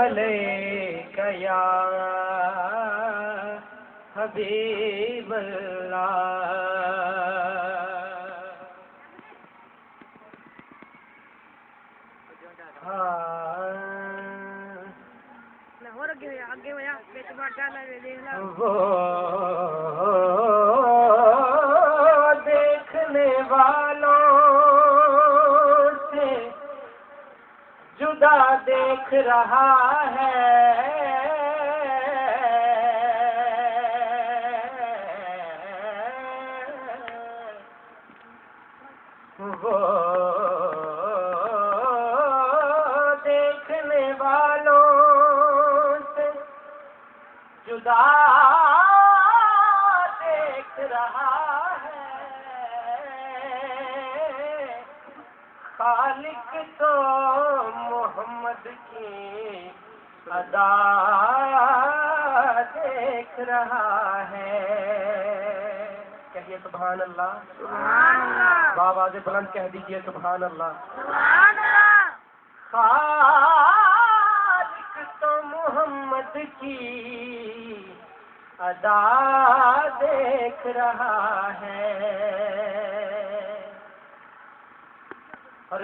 علیک یا حبیب اللہ. وہ دیکھنے والوں سے جدا دیکھ رہا ہے، وہ دیکھنے والوں سے جدا دیکھ رہا ہے. خالق تو محمد کی ادا دیکھ رہا ہے. کہیے سبحان اللہ. سبحان اللہ. بآواز بلند کہہ دیجئے سبحان اللہ. سبحان اللہ. خالق تو محمد کی ادا دیکھ رہا ہے، اور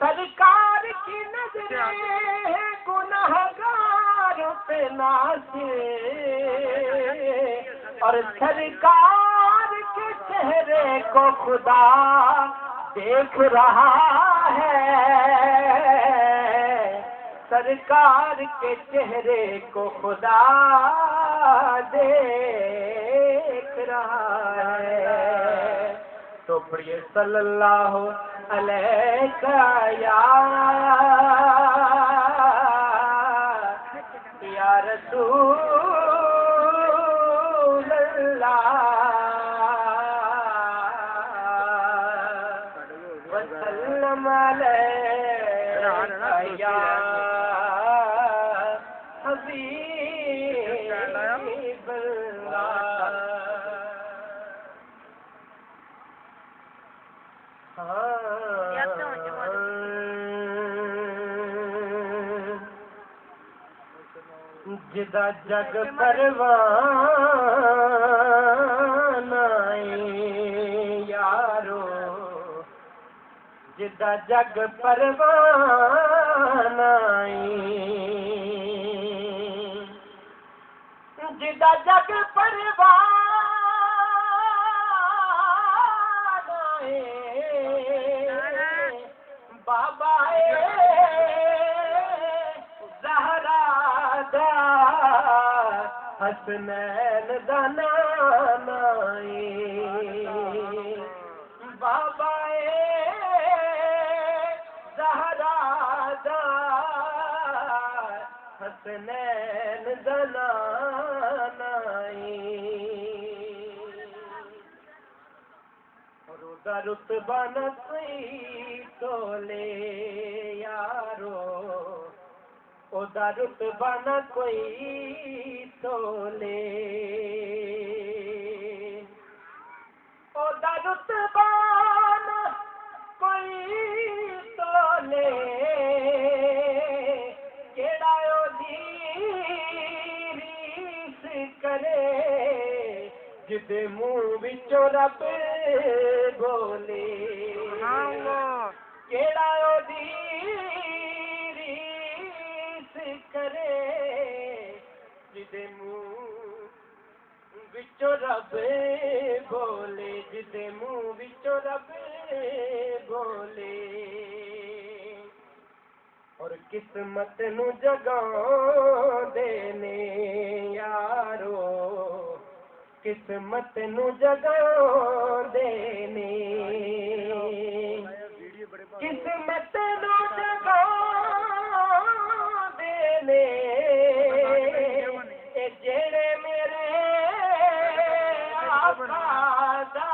سرکار کی نظریں گنہگار پہ نازل، اور سرکار کے چہرے کو خدا دیکھ رہا ہے. سرکار کے چہرے کو خدا دیکھ رہا ہے. تو پڑھیے صلی اللہ علیہ یا رسول اللہ وسلم علیہ یا حبیب اللہ. جدا جگ پروان یارو، جدا جگ پروان جدا جگ پروان بابا زہرا دا حسنین دا نانائی، بابا زہرا دا حسنین دا نانائی. دا رتبہ نہ کوئی تولے یارو، او دا رتبہ نہ کوئی تولے، او دا رتبہ نہ کوئی تولے. کیڑا او دی ریس کرے جدے منہ وچوں رب بولے. کیڑا او دی ریس کرے جدے منہ وچوں رب بولے، جدے منہ وچوں رب بولے. اور قسمت نو جگاؤ دینے یارو، قسمت نو جگاؤ دینے، قسمت نو جگاؤ دینے. اے جڑے میرے آقا دا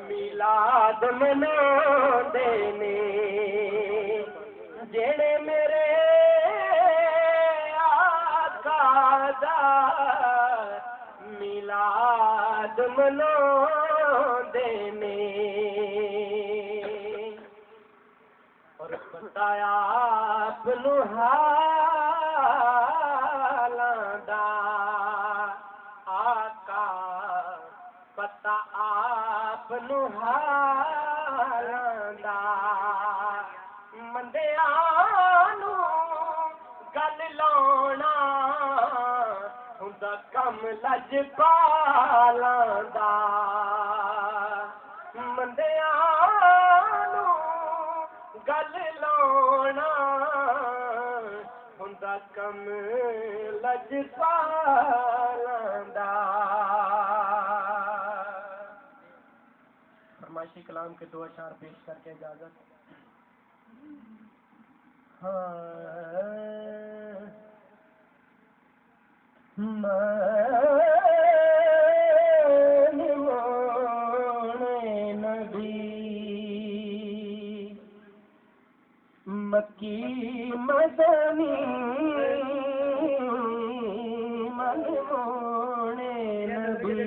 میلاد منا دینے، جڑے میرے دا میلاد مناندے نے اور بتایا آپ نو حالاں دا آقا پتا آپ نو حالاں دا مندیاں نو گل لاؤنا ہوندا کم لجپالاں دا مندیاں نو گل لاؤنا ہوندا کم لجپالاں دا فرمائشی کلام کے دو اشعار پیش کر کے اجازت مکی مدنی منمونے نبی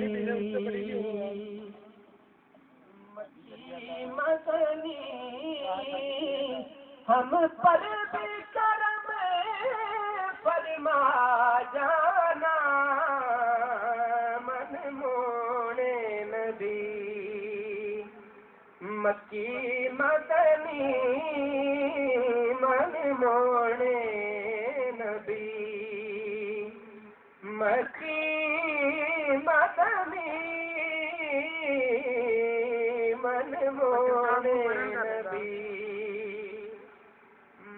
مکی مدنی ہم پر بھی کرم فرما جانا منمونے نبی مکی مدنی منمونے نبی مکی مدنی منمونے نبی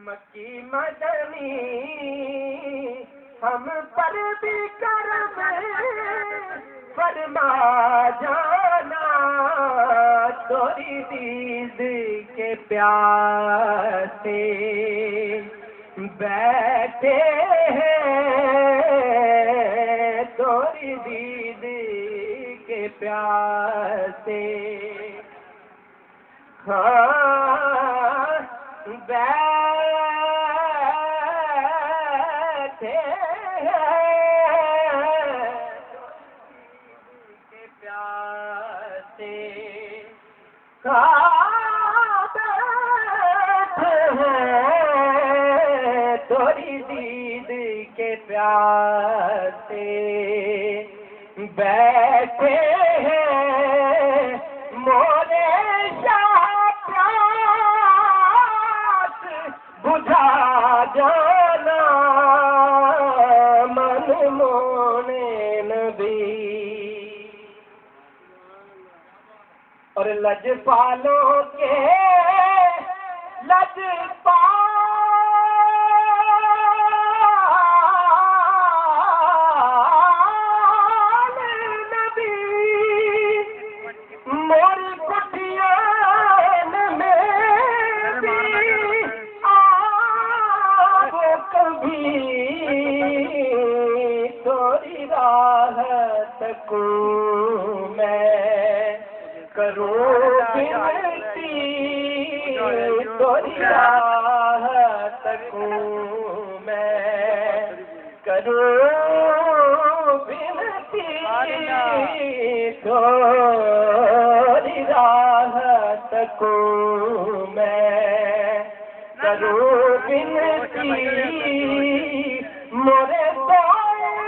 مکی مدنی ہم پر بھی کرم فرما جانا توری دید کے پیاسے بیٹھے ہیں توری دید کے پیاسے ہاں بیٹھے کے پیاسے توری دید کے پیاسے بیٹھے ہیں مورے شاہ پیاس بجھا جانا منمونے نبی اور لجپالوں کے لجپال نبی موری کٹھیان میں بھی آپ کبھی توری راحت کو میں کروں بنتی توری راحت کو میں کروں بنتی توری راحت کو میں کروں بنتی مورے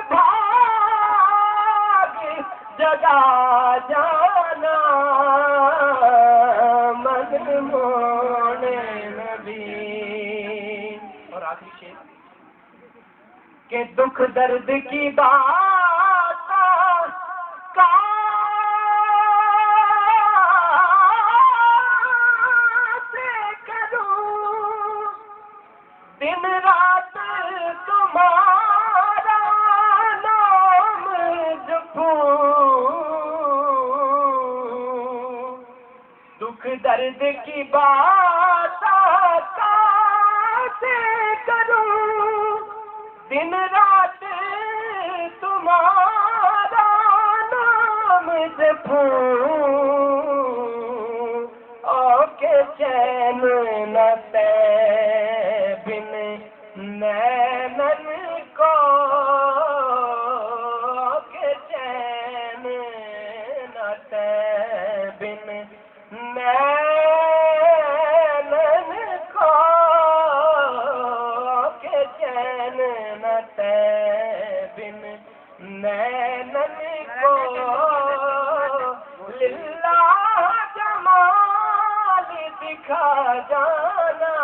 بھاگ جگا جانا منمونے نبی اور آخری شعر کہ دکھ درد کی بات سے کروں دن رات تمہارا نام جپوں دکھ درد کی بات سے کروں دن رات تمہارا نام جپوں اور کے چین نہ تے بن نینن کو بن نینن کو کہ چین نہ بن نینن کو للہ جمال دکھا جانا